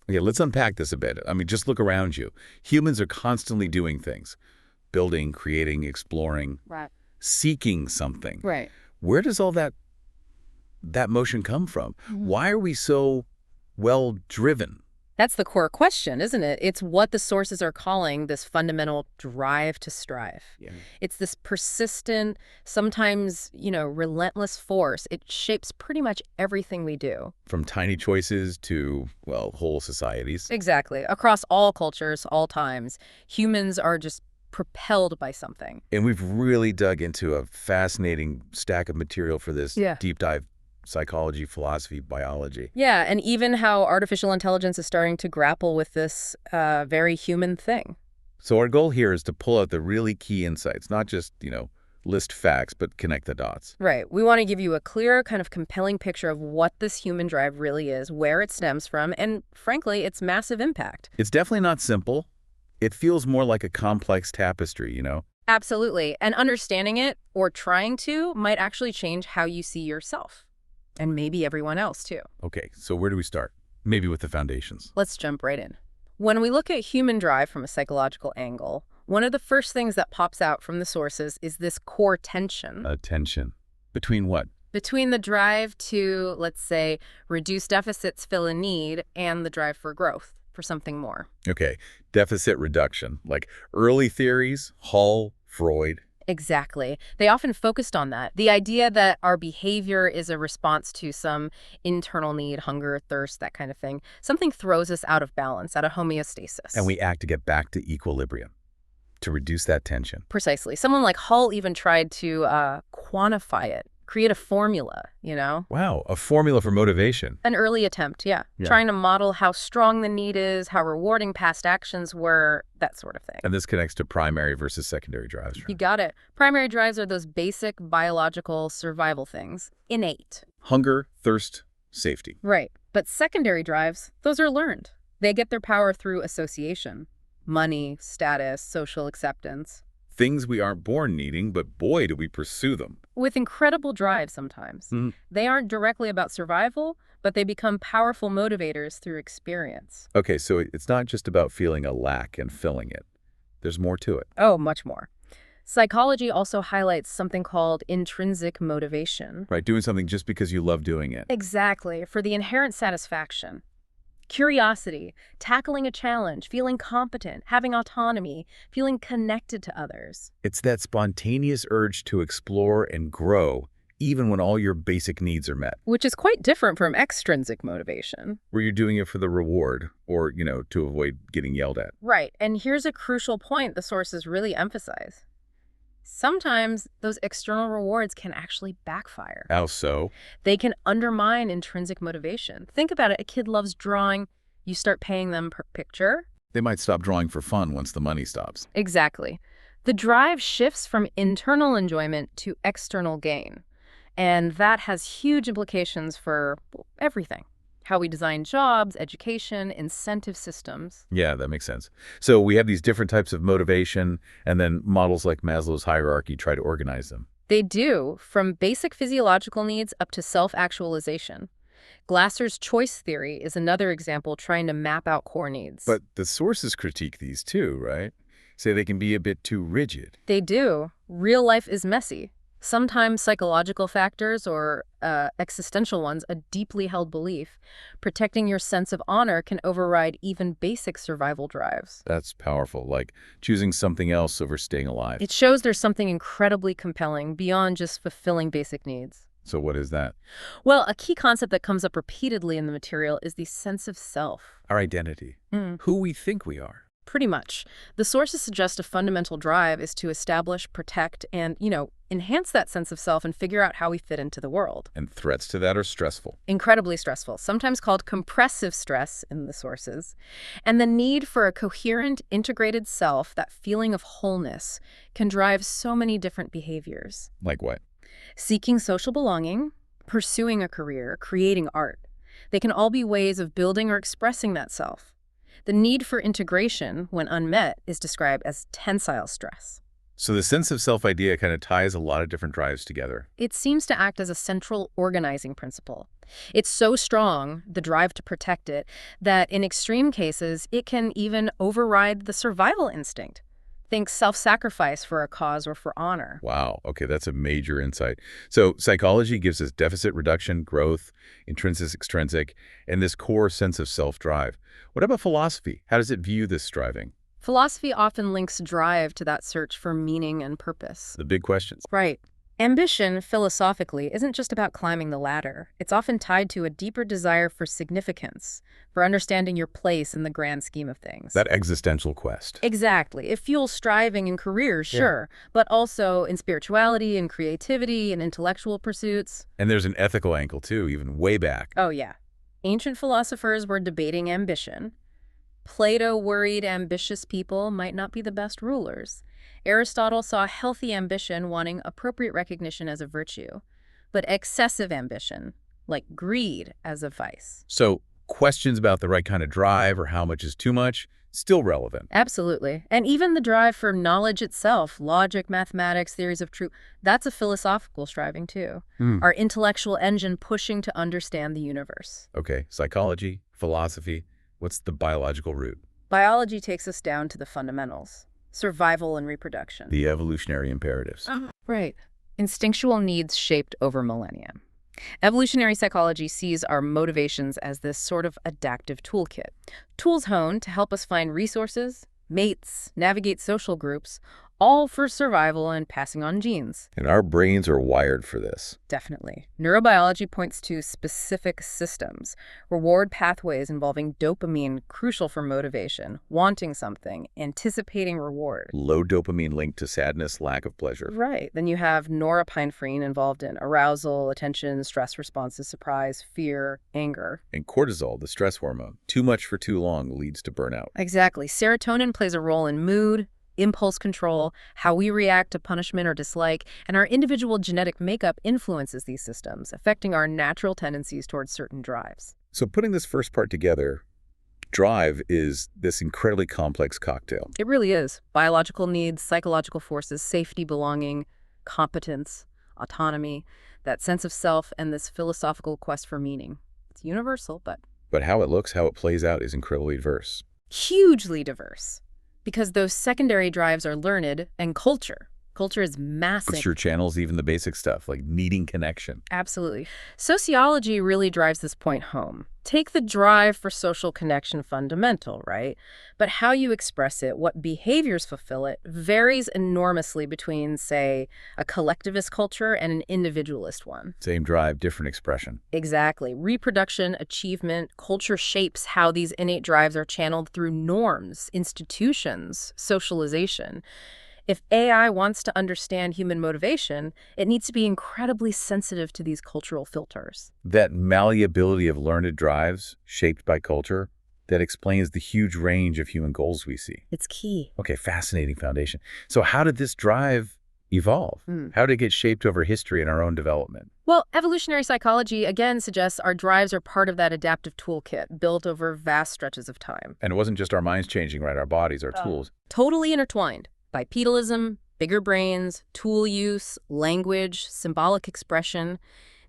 Okay, let's unpack this a bit. I mean, just look around you. Humans are constantly doing things, building, creating, exploring, Right. seeking something. Right. Where does all that motion come from? Why are we so well driven? That's the core question, isn't it? It's what the sources are calling this fundamental drive to strive. Yeah. It's this persistent, sometimes, relentless force. It shapes pretty much everything we do. From tiny choices to, well, whole societies. Exactly. Across all cultures, all times, humans are just propelled by something. And we've really dug into a fascinating stack of material for this deep dive: psychology, philosophy, biology. Yeah, and even how artificial intelligence is starting to grapple with this very human thing. So our goal here is to pull out the really key insights, not just, list facts, but connect the dots. Right. We want to give you a clear, kind of compelling picture of what this human drive really is, where it stems from, and frankly, its massive impact. It's definitely not simple. It feels more like a complex tapestry, Absolutely. And understanding it, or trying to, might actually change how you see yourself. And maybe everyone else, too. Okay, so where do we start? Maybe with the foundations. Let's jump right in. When we look at human drive from a psychological angle, one of the first things that pops out from the sources is this core tension. Tension. Between what? Between the drive to, let's say, reduce deficits, fill a need, and the drive for growth, for something more. Okay, deficit reduction, like early theories, Hall, Freud. Exactly. They often focused on that. The idea that our behavior is a response to some internal need, hunger, thirst, that kind of thing. Something throws us out of balance, out of homeostasis. And we act to get back to equilibrium, to reduce that tension. Precisely. Someone like Hull even tried to quantify it, create a formula, Wow, a formula for motivation. An early attempt, yeah. Trying to model how strong the need is, how rewarding past actions were, that sort of thing. And this connects to primary versus secondary drives. Right? You got it. Primary drives are those basic biological survival things, innate. Hunger, thirst, safety. Right. But secondary drives, those are learned. They get their power through association. Money, status, social acceptance. Things we aren't born needing, but boy, do we pursue them. With incredible drive sometimes. They aren't directly about survival, but they become powerful motivators through experience. Okay, so it's not just about feeling a lack and filling it. There's more to it. Oh, much more. Psychology also highlights something called intrinsic motivation. Right, doing something just because you love doing it. Exactly, for the inherent satisfaction. Curiosity, tackling a challenge, feeling competent, having autonomy, feeling connected to others. It's that spontaneous urge to explore and grow, even when all your basic needs are met. Which is quite different from extrinsic motivation. Where you're doing it for the reward or, to avoid getting yelled at. Right, and here's a crucial point the sources really emphasize. Sometimes those external rewards can actually backfire. How so? They can undermine intrinsic motivation. Think about it. A kid loves drawing. You start paying them per picture. They might stop drawing for fun once the money stops. Exactly. The drive shifts from internal enjoyment to external gain. And that has huge implications for everything. How we design jobs, education, incentive systems. Yeah, that makes sense. So we have these different types of motivation, and then models like Maslow's hierarchy try to organize them. They do, from basic physiological needs up to self-actualization. Glasser's choice theory is another example trying to map out core needs. But the sources critique these too, right? Say they can be a bit too rigid. They do. Real life is messy. Sometimes psychological factors or existential ones, a deeply held belief, protecting your sense of honor can override even basic survival drives. That's powerful, like choosing something else over staying alive. It shows there's something incredibly compelling beyond just fulfilling basic needs. So what is that? Well, a key concept that comes up repeatedly in the material is the sense of self. Our identity. Who we think we are. Pretty much. The sources suggest a fundamental drive is to establish, protect, and, enhance that sense of self and figure out how we fit into the world. And threats to that are stressful. Incredibly stressful, sometimes called compressive stress in the sources. And the need for a coherent, integrated self, that feeling of wholeness, can drive so many different behaviors. Like what? Seeking social belonging, pursuing a career, creating art. They can all be ways of building or expressing that self. The need for integration, when unmet, is described as tensile stress. So the sense of self idea kind of ties a lot of different drives together. It seems to act as a central organizing principle. It's so strong, the drive to protect it, that in extreme cases, it can even override the survival instinct. Think self-sacrifice for a cause or for honor. Wow. Okay, that's a major insight. So psychology gives us deficit reduction, growth, intrinsic, extrinsic, and this core sense of self-drive. What about philosophy? How does it view this striving? Philosophy often links drive to that search for meaning and purpose. The big questions. Right. Ambition, philosophically, isn't just about climbing the ladder. It's often tied to a deeper desire for significance, for understanding your place in the grand scheme of things. That existential quest. Exactly. It fuels striving in careers, sure, but also in spirituality and creativity and intellectual pursuits. And there's an ethical angle, too, even way back. Oh, yeah. Ancient philosophers were debating ambition. Plato worried ambitious people might not be the best rulers. Aristotle saw healthy ambition wanting appropriate recognition as a virtue, but excessive ambition, like greed, as a vice. So questions about the right kind of drive or how much is too much, still relevant. Absolutely. And even the drive for knowledge itself, logic, mathematics, theories of truth, that's a philosophical striving too. Our intellectual engine pushing to understand the universe. Okay, psychology, philosophy, what's the biological root? Biology takes us down to the fundamentals. Survival and reproduction. The evolutionary imperatives. Right. Instinctual needs shaped over millennia. Evolutionary psychology sees our motivations as this sort of adaptive toolkit. Tools honed to help us find resources, mates, navigate social groups, all for survival and passing on genes. And our brains are wired for this. Definitely. Neurobiology points to specific systems, reward pathways involving dopamine, crucial for motivation, wanting something, anticipating reward. Low dopamine linked to sadness, lack of pleasure. Right. Then you have norepinephrine involved in arousal, attention, stress responses, surprise, fear, anger. And cortisol, the stress hormone, too much for too long leads to burnout. Exactly. Serotonin plays a role in mood, impulse control, how we react to punishment or dislike, and our individual genetic makeup influences these systems, affecting our natural tendencies towards certain drives. So putting this first part together, drive is this incredibly complex cocktail. It really is. Biological needs, psychological forces, safety, belonging, competence, autonomy, that sense of self, and this philosophical quest for meaning. It's universal, but how it looks, how it plays out is incredibly diverse. Hugely diverse. Because those secondary drives are learned and culture. Culture is massive. Culture channels even the basic stuff, like needing connection. Absolutely. Sociology really drives this point home. Take the drive for social connection fundamental, right? But how you express it, what behaviors fulfill it, varies enormously between, say, a collectivist culture and an individualist one. Same drive, different expression. Exactly. Reproduction, achievement, culture shapes how these innate drives are channeled through norms, institutions, socialization. If AI wants to understand human motivation, it needs to be incredibly sensitive to these cultural filters. That malleability of learned drives, shaped by culture, that explains the huge range of human goals we see. It's key. Okay, fascinating foundation. So how did this drive evolve? How did it get shaped over history and our own development? Well, evolutionary psychology, again, suggests our drives are part of that adaptive toolkit built over vast stretches of time. And it wasn't just our minds changing, right? Our bodies, our tools. Totally intertwined. Bipedalism, bigger brains, tool use, language, symbolic expression.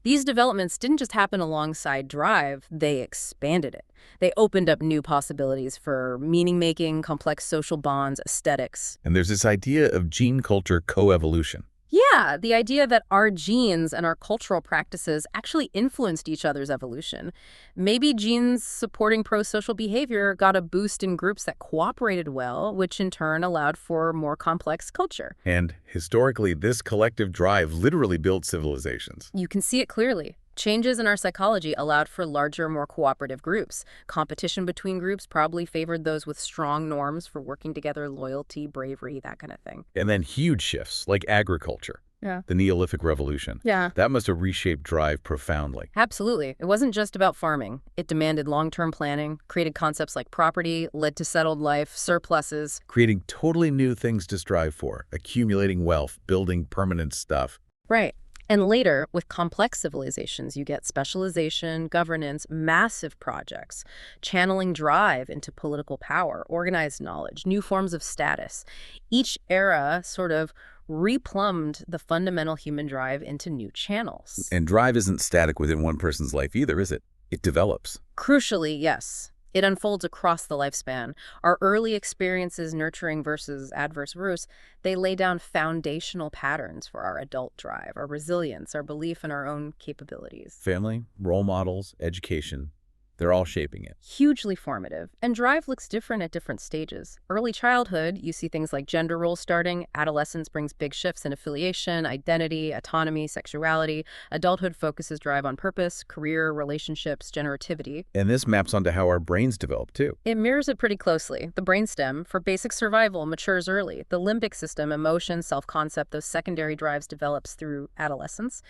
These developments didn't just happen alongside drive, they expanded it. They opened up new possibilities for meaning-making, complex social bonds, aesthetics. And there's this idea of gene-culture coevolution. Yeah, the idea that our genes and our cultural practices actually influenced each other's evolution. Maybe genes supporting pro-social behavior got a boost in groups that cooperated well, which in turn allowed for more complex culture. And historically, this collective drive literally built civilizations. You can see it clearly. Changes in our psychology allowed for larger, more cooperative groups. Competition between groups probably favored those with strong norms for working together, loyalty, bravery, that kind of thing. And then huge shifts, like agriculture. Yeah. The Neolithic Revolution. Yeah. That must have reshaped drive profoundly. Absolutely. It wasn't just about farming. It demanded long-term planning, created concepts like property, led to settled life, surpluses. Creating totally new things to strive for, accumulating wealth, building permanent stuff. Right. And later, with complex civilizations, you get specialization, governance, massive projects, channeling drive into political power, organized knowledge, new forms of status. Each era sort of replumbed the fundamental human drive into new channels. And drive isn't static within one person's life either, is it? It develops. Crucially, yes. It unfolds across the lifespan. Our early experiences nurturing versus adverse roots, they lay down foundational patterns for our adult drive, our resilience, our belief in our own capabilities. Family, role models, education, they're all shaping it. Hugely formative. And drive looks different at different stages. Early childhood, you see things like gender roles starting. Adolescence brings big shifts in affiliation, identity, autonomy, sexuality. Adulthood focuses drive on purpose, career, relationships, generativity. And this maps onto how our brains develop, too. It mirrors it pretty closely. The brainstem, for basic survival, matures early. The limbic system, emotion, self-concept, those secondary drives develops through adolescence.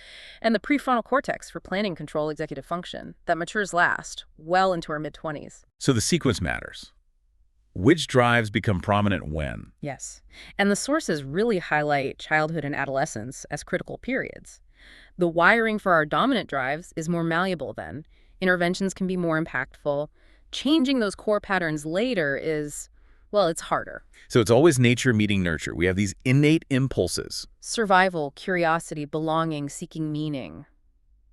And the prefrontal cortex, for planning, control, executive function, that matures last, well into our mid-20s. So the sequence matters. Which drives become prominent when? Yes. And the sources really highlight childhood and adolescence as critical periods. The wiring for our dominant drives is more malleable then. Interventions can be more impactful. Changing those core patterns later is, well, it's harder. So it's always nature meeting nurture. We have these innate impulses. Survival, curiosity, belonging, seeking meaning.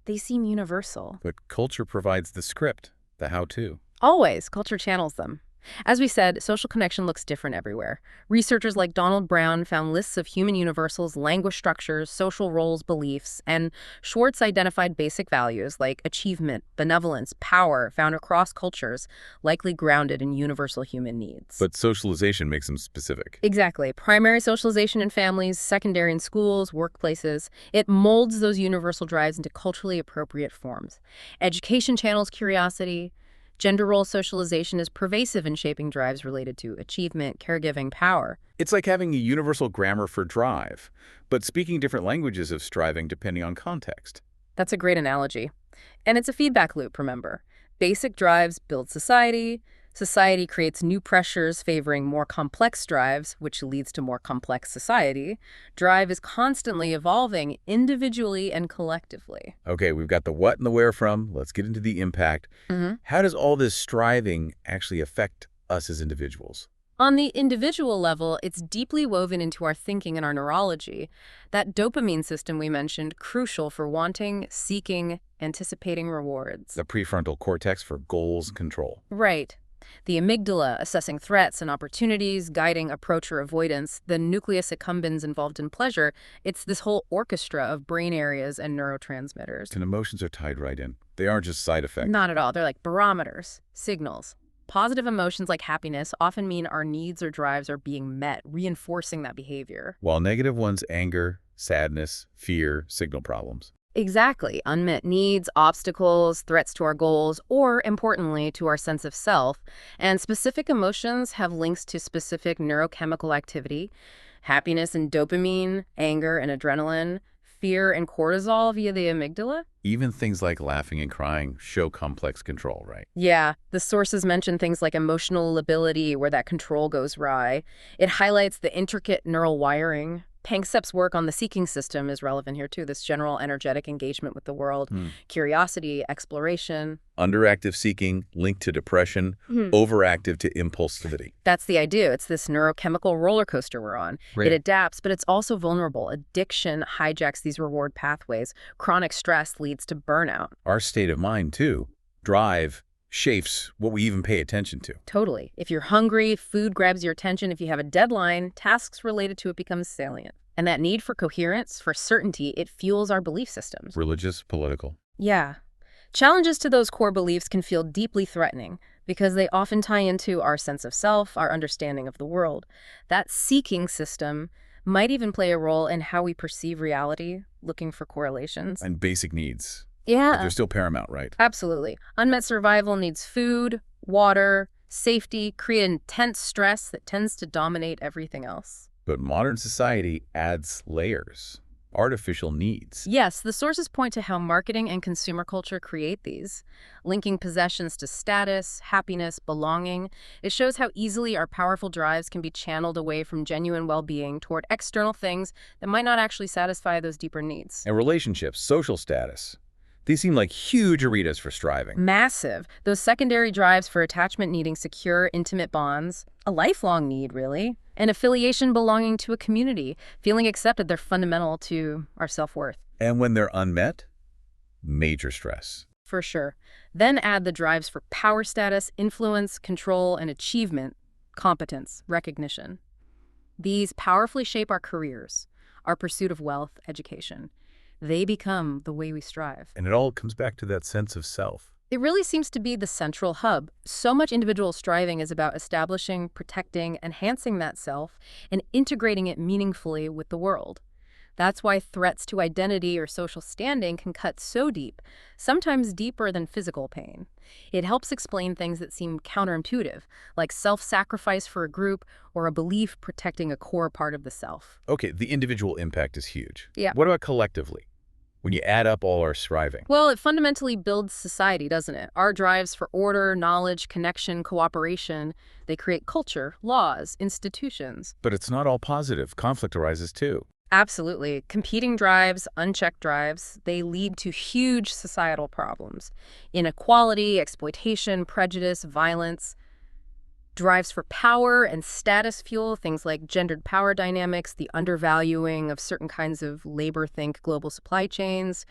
They seem universal. But culture provides the script, the how-to. Always, culture channels them. As we said, social connection looks different everywhere. Researchers like Donald Brown found lists of human universals, language structures, social roles, beliefs, and Schwartz identified basic values like achievement, benevolence, power found across cultures, likely grounded in universal human needs. But socialization makes them specific. Exactly. Primary socialization in families, secondary in schools, workplaces. It molds those universal drives into culturally appropriate forms. Education channels curiosity. Gender role socialization is pervasive in shaping drives related to achievement, caregiving, power. It's like having a universal grammar for drive, but speaking different languages of striving depending on context. That's a great analogy. And it's a feedback loop, remember. Basic drives build society. Society creates new pressures favoring more complex drives, which leads to more complex society. Drive is constantly evolving individually and collectively. Okay, we've got the what and the where from. Let's get into the impact. How does all this striving actually affect us as individuals? On the individual level, it's deeply woven into our thinking and our neurology. That dopamine system we mentioned, crucial for wanting, seeking, anticipating rewards. The prefrontal cortex for goals and control. Right. The amygdala, assessing threats and opportunities, guiding approach or avoidance. The nucleus accumbens involved in pleasure. It's this whole orchestra of brain areas and neurotransmitters. And emotions are tied right in. They aren't just side effects. Not at all. They're like barometers, signals. Positive emotions like happiness often mean our needs or drives are being met, reinforcing that behavior. While negative ones, anger, sadness, fear, signal problems. Exactly. Unmet needs, obstacles, threats to our goals, or, importantly, to our sense of self. And specific emotions have links to specific neurochemical activity. Happiness and dopamine, anger and adrenaline, fear and cortisol via the amygdala. Even things like laughing and crying show complex control, right? Yeah, the sources mention things like emotional lability, where that control goes awry. It highlights the intricate neural wiring. Panksepp's work on the seeking system is relevant here too, this general energetic engagement with the world, curiosity, exploration. Underactive seeking linked to depression, overactive to impulsivity. That's the idea. It's this neurochemical roller coaster we're on. Right. It adapts, but it's also vulnerable. Addiction hijacks these reward pathways. Chronic stress leads to burnout. Our state of mind, too. Drive shapes what we even pay attention to. Totally. If you're hungry, food grabs your attention. If you have a deadline, tasks related to it become salient. And that need for coherence, for certainty, it fuels our belief systems. Religious, political. Yeah. Challenges to those core beliefs can feel deeply threatening because they often tie into our sense of self, our understanding of the world. That seeking system might even play a role in how we perceive reality, looking for correlations. And basic needs. Yeah. But they're still paramount, right? Absolutely. Unmet survival needs food, water, safety, create intense stress that tends to dominate everything else. But modern society adds layers. Artificial needs. Yes, the sources point to how marketing and consumer culture create these, linking possessions to status, happiness, belonging. It shows how easily our powerful drives can be channeled away from genuine well-being toward external things that might not actually satisfy those deeper needs. And relationships, social status. These seem like huge arenas for striving. Massive. Those secondary drives for attachment needing secure, intimate bonds. A lifelong need, really. An affiliation belonging to a community. Feeling accepted, they're fundamental to our self-worth. And when they're unmet, major stress. For sure. Then add the drives for power status, influence, control, and achievement, competence, recognition. These powerfully shape our careers, our pursuit of wealth, education. They become the way we strive. And it all comes back to that sense of self. It really seems to be the central hub. So much individual striving is about establishing, protecting, enhancing that self, and integrating it meaningfully with the world. That's why threats to identity or social standing can cut so deep, sometimes deeper than physical pain. It helps explain things that seem counterintuitive, like self-sacrifice for a group or a belief protecting a core part of the self. Okay, the individual impact is huge. Yeah. What about collectively? When you add up all our striving? Well, it fundamentally builds society, doesn't it? Our drives for order, knowledge, connection, cooperation, they create culture, laws, institutions. But it's not all positive. Conflict arises too. Absolutely. Competing drives, unchecked drives, they lead to huge societal problems. Inequality, exploitation, prejudice, violence. Drives for power and status fuel things like gendered power dynamics, the undervaluing of certain kinds of labor, think global supply chains.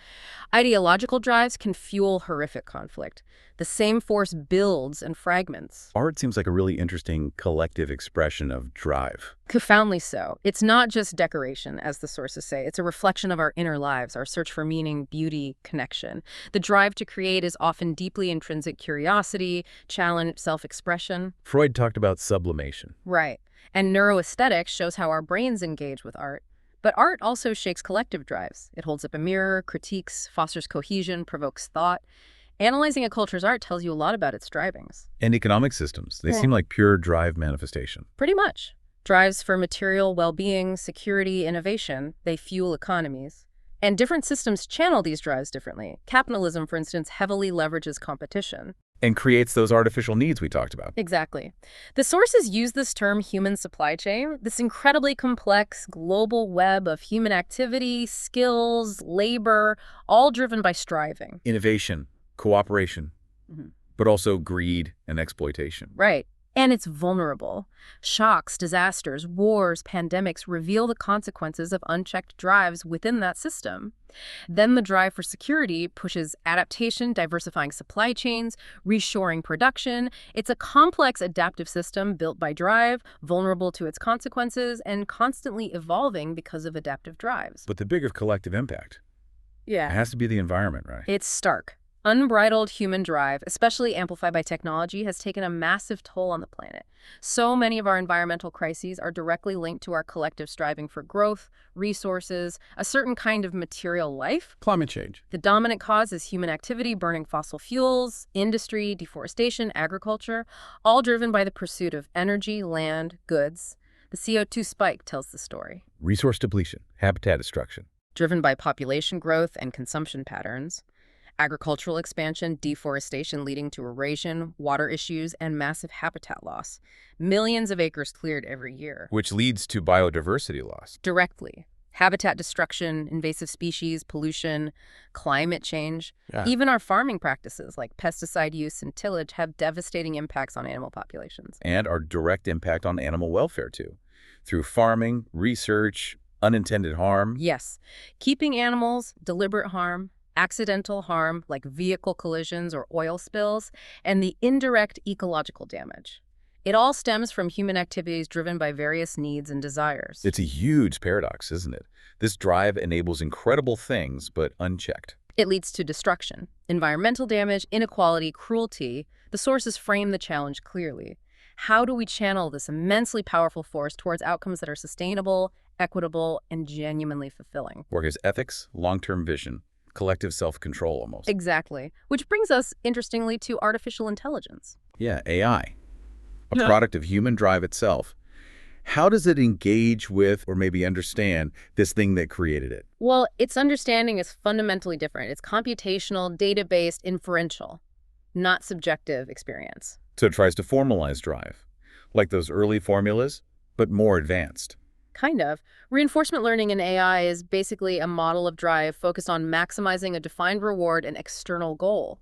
Ideological drives can fuel horrific conflict. The same force builds and fragments. Art seems like a really interesting collective expression of drive. Profoundly so. It's not just decoration, as the sources say. It's a reflection of our inner lives, our search for meaning, beauty, connection. The drive to create is often deeply intrinsic curiosity, challenge, self-expression. Freud talked about sublimation. Right. And neuroaesthetics shows how our brains engage with art. But art also shakes collective drives. It holds up a mirror, critiques, fosters cohesion, provokes thought. Analyzing a culture's art tells you a lot about its strivings. And economic systems. They seem like pure drive manifestation. Pretty much. Drives for material well-being, security, innovation, they fuel economies. And different systems channel these drives differently. Capitalism, for instance, heavily leverages competition. And creates those artificial needs we talked about. Exactly. The sources use this term human supply chain, this incredibly complex global web of human activity, skills, labor, all driven by striving. Innovation, cooperation, but also greed and exploitation. Right. And it's vulnerable. Shocks, disasters, wars, pandemics reveal the consequences of unchecked drives within that system. Then the drive for security pushes adaptation, diversifying supply chains, reshoring production. It's a complex adaptive system built by drive, vulnerable to its consequences, and constantly evolving because of adaptive drives. But the bigger collective impact, it has to be the environment, right? It's stark. Unbridled human drive, especially amplified by technology, has taken a massive toll on the planet. So many of our environmental crises are directly linked to our collective striving for growth, resources, a certain kind of material life. Climate change. The dominant cause is human activity, burning fossil fuels, industry, deforestation, agriculture, all driven by the pursuit of energy, land, goods. The CO2 spike tells the story. Resource depletion, habitat destruction. Driven by population growth and consumption patterns. Agricultural expansion, deforestation leading to erosion, water issues, and massive habitat loss. Millions of acres cleared every year. Which leads to biodiversity loss. Directly. Habitat destruction, invasive species, pollution, climate change. Yeah. Even our farming practices like pesticide use and tillage have devastating impacts on animal populations. And our direct impact on animal welfare, too. Through farming, research, unintended harm. Yes. Keeping animals, deliberate harm, accidental harm like vehicle collisions or oil spills, and the indirect ecological damage. It all stems from human activities driven by various needs and desires. It's a huge paradox, isn't it? This drive enables incredible things, but unchecked. It leads to destruction, environmental damage, inequality, cruelty. The sources frame the challenge clearly. How do we channel this immensely powerful force towards outcomes that are sustainable, equitable, and genuinely fulfilling? Work as ethics, long-term vision, collective self-control almost. Exactly. Which brings us, interestingly, to artificial intelligence. Yeah, AI. A product of human drive itself. How does it engage with or maybe understand this thing that created it? Well, its understanding is fundamentally different. It's computational, data-based, inferential, not subjective experience. So it tries to formalize drive, like those early formulas, but more advanced. Kind of. Reinforcement learning in AI is basically a model of drive focused on maximizing a defined reward and external goal.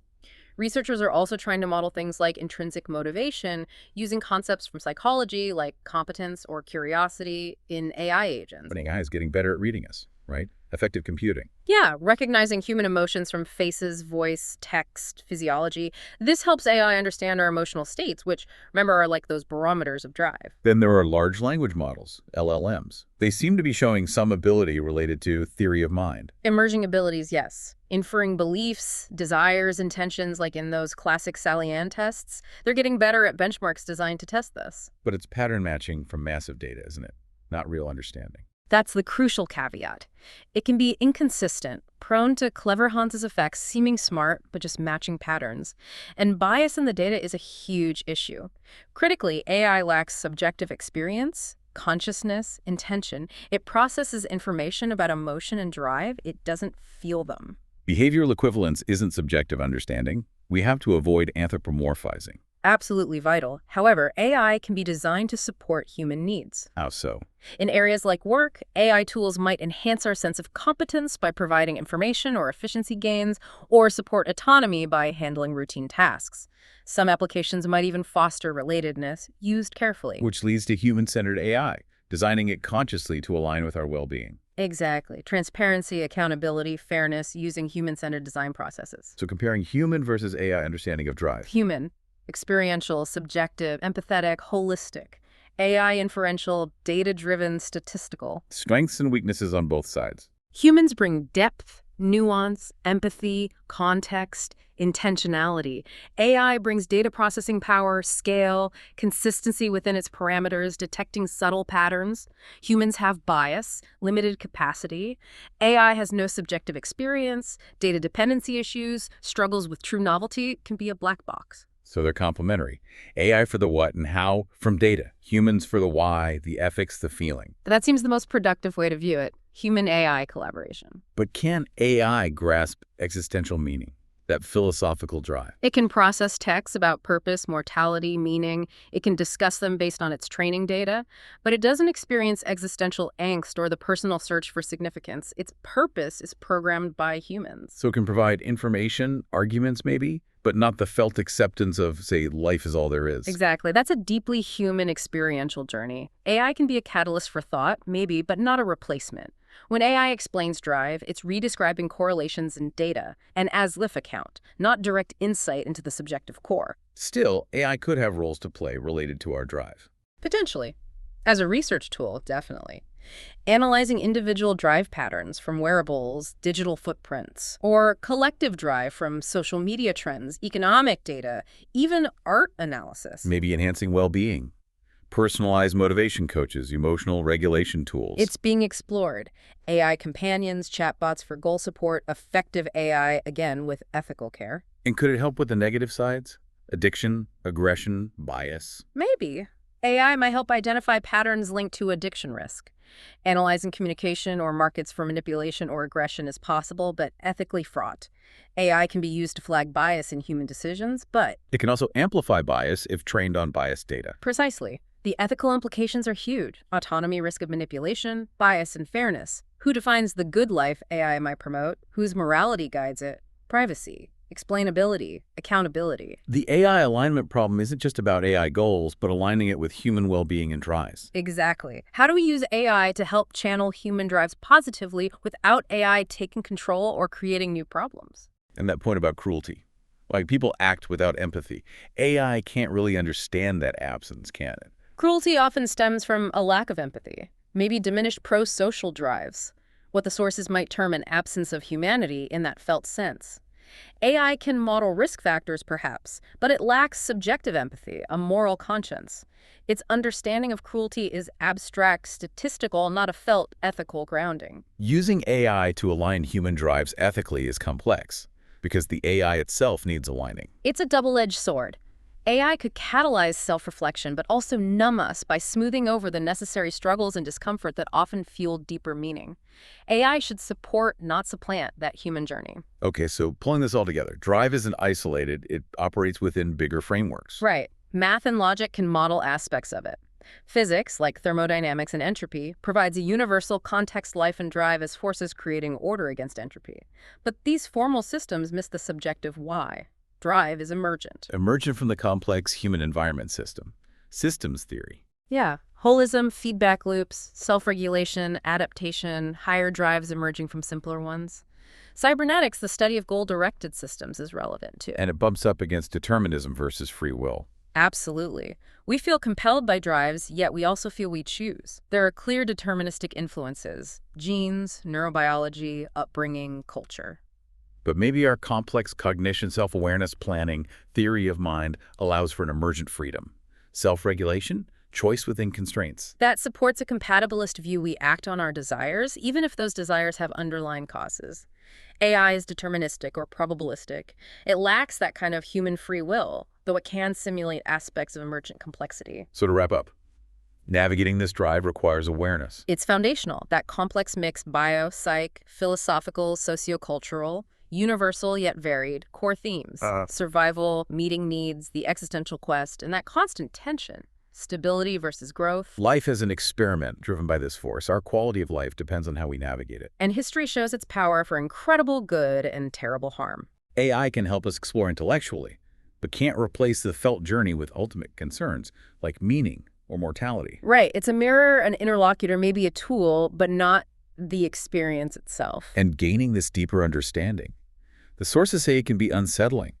Researchers are also trying to model things like intrinsic motivation using concepts from psychology like competence or curiosity in AI agents. But AI is getting better at reading us, right? Effective computing. Yeah, recognizing human emotions from faces, voice, text, physiology. This helps AI understand our emotional states, which, remember, are like those barometers of drive. Then there are large language models, LLMs. They seem to be showing some ability related to theory of mind. Emerging abilities, yes. Inferring beliefs, desires, intentions, like in those classic Sally-Ann tests. They're getting better at benchmarks designed to test this. But it's pattern matching from massive data, isn't it? Not real understanding. That's the crucial caveat. It can be inconsistent, prone to clever Hans's effects, seeming smart, but just matching patterns. And bias in the data is a huge issue. Critically, AI lacks subjective experience, consciousness, intention. It processes information about emotion and drive. It doesn't feel them. Behavioral equivalence isn't subjective understanding. We have to avoid anthropomorphizing. Absolutely vital. However, AI can be designed to support human needs. How so? In areas like work, AI tools might enhance our sense of competence by providing information or efficiency gains, or support autonomy by handling routine tasks. Some applications might even foster relatedness, used carefully. Which leads to human-centered AI, designing it consciously to align with our well-being. Exactly. Transparency, accountability, fairness, using human-centered design processes. So comparing human versus AI understanding of drive. Human. Experiential, subjective, empathetic, holistic. AI inferential, data-driven, statistical. Strengths and weaknesses on both sides. Humans bring depth, nuance, empathy, context, intentionality. AI brings data processing power, scale, consistency within its parameters, detecting subtle patterns. Humans have bias, limited capacity. AI has no subjective experience, data dependency issues, struggles with true novelty, can be a black box. So they're complementary. AI for the what and how from data. Humans for the why, the ethics, the feeling. That seems the most productive way to view it. Human-AI collaboration. But can AI grasp existential meaning, that philosophical drive? It can process texts about purpose, mortality, meaning. It can discuss them based on its training data. But it doesn't experience existential angst or the personal search for significance. Its purpose is programmed by humans. So it can provide information, arguments maybe, but not the felt acceptance of, say, life is all there is. Exactly. That's a deeply human experiential journey. AI can be a catalyst for thought, maybe, but not a replacement. When AI explains drive, it's redescribing correlations in data, an as-if account, not direct insight into the subjective core. Still, AI could have roles to play related to our drive. Potentially. As a research tool, definitely. Analyzing individual drive patterns from wearables, digital footprints, or collective drive from social media trends, economic data, even art analysis. Maybe enhancing well-being. Personalized motivation coaches, emotional regulation tools. It's being explored. AI companions, chatbots for goal support, effective AI, again, with ethical care. And could it help with the negative sides? Addiction, aggression, bias? Maybe. AI might help identify patterns linked to addiction risk. Analyzing communication or markets for manipulation or aggression is possible, but ethically fraught. AI can be used to flag bias in human decisions, but It can also amplify bias if trained on biased data. precisely. The ethical implications are huge. Autonomy, risk of manipulation, bias, and fairness. Who defines the good life AI might promote? Whose morality guides it? Privacy, explainability, accountability. The AI alignment problem isn't just about AI goals, but aligning it with human well-being and drives. Exactly. How do we use AI to help channel human drives positively without AI taking control or creating new problems? And that point about cruelty. Like, people act without empathy. AI can't really understand that absence, can it? Cruelty often stems from a lack of empathy, maybe diminished pro-social drives, what the sources might term an absence of humanity in that felt sense. AI can model risk factors, perhaps, but it lacks subjective empathy, a moral conscience. Its understanding of cruelty is abstract, statistical, not a felt ethical grounding. Using AI to align human drives ethically is complex, because the AI itself needs aligning. It's a double-edged sword. AI could catalyze self-reflection, but also numb us by smoothing over the necessary struggles and discomfort that often fuel deeper meaning. AI should support, not supplant, that human journey. Okay, so pulling this all together, drive isn't isolated. It operates within bigger frameworks. Right. Math and logic can model aspects of it. Physics, like thermodynamics and entropy, provides a universal context life and drive as forces creating order against entropy. But these formal systems miss the subjective why. Drive is emergent. Emergent from the complex human environment system. Systems theory. Yeah. Holism, feedback loops, self-regulation, adaptation, higher drives emerging from simpler ones. Cybernetics, the study of goal-directed systems, is relevant too. And it bumps up against determinism versus free will. Absolutely. We feel compelled by drives, yet we also feel we choose. There are clear deterministic influences: genes, neurobiology, upbringing, culture. But maybe our complex cognition, self-awareness, planning, theory of mind allows for an emergent freedom. Self-regulation, choice within constraints. That supports a compatibilist view. We act on our desires, even if those desires have underlying causes. AI is deterministic or probabilistic. It lacks that kind of human free will, though it can simulate aspects of emergent complexity. So to wrap up, navigating this drive requires awareness. It's foundational, that complex mix bio, psych, philosophical, sociocultural, universal yet varied, core themes, survival, meeting needs, the existential quest, and that constant tension, stability versus growth. Life is an experiment driven by this force. Our quality of life depends on how we navigate it. And history shows its power for incredible good and terrible harm. AI can help us explore intellectually, but can't replace the felt journey with ultimate concerns like meaning or mortality. Right. It's a mirror, an interlocutor, maybe a tool, but not the experience itself. And gaining this deeper understanding, the sources say it can be unsettling,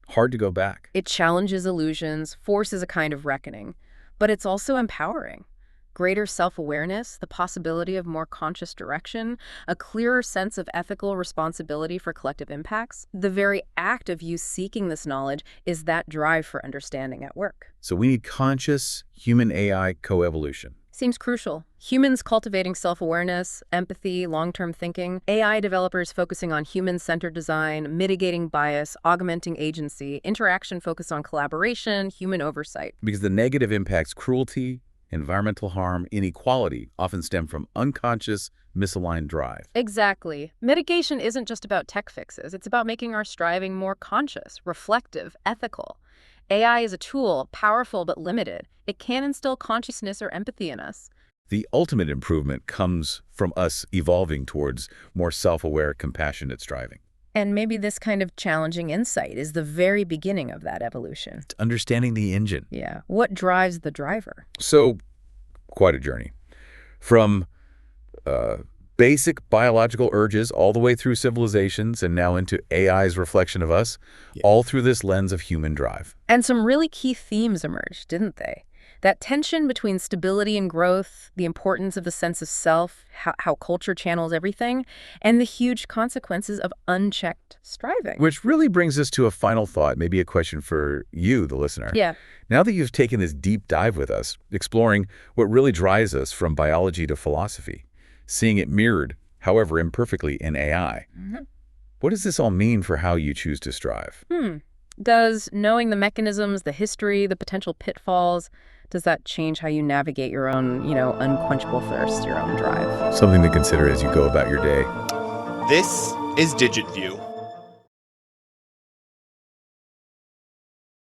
hard to go back. It challenges illusions, forces a kind of reckoning, but it's also empowering. Greater self-awareness, the possibility of more conscious direction, a clearer sense of ethical responsibility for collective impacts. The very act of you seeking this knowledge is that drive for understanding at work. So we need conscious human-AI coevolution. Seems crucial. Humans cultivating self-awareness, empathy, long-term thinking, AI developers focusing on human-centered design, mitigating bias, augmenting agency, interaction focused on collaboration, human oversight. Because the negative impacts, cruelty, environmental harm, inequality, often stem from unconscious, misaligned drive. Exactly. Mitigation isn't just about tech fixes. It's about making our striving more conscious, reflective, ethical. AI is a tool, powerful but limited. It can instill consciousness or empathy in us. The ultimate improvement comes from us evolving towards more self-aware, compassionate striving. And maybe this kind of challenging insight is the very beginning of that evolution. It's understanding the engine. Yeah. What drives the driver? So, quite a journey. From basic biological urges all the way through civilizations and now into AI's reflection of us, all through this lens of human drive. And some really key themes emerged, didn't they? That tension between stability and growth, the importance of the sense of self, how culture channels everything, and the huge consequences of unchecked striving. Which really brings us to a final thought, maybe a question for you, the listener. Yeah. Now that you've taken this deep dive with us, exploring what really drives us from biology to philosophy, seeing it mirrored, however imperfectly, in AI, what does this all mean for how you choose to strive? Does knowing the mechanisms, the history, the potential pitfalls, does that change how you navigate your own, unquenchable thirst, your own drive? Something to consider as you go about your day. This is DigitView.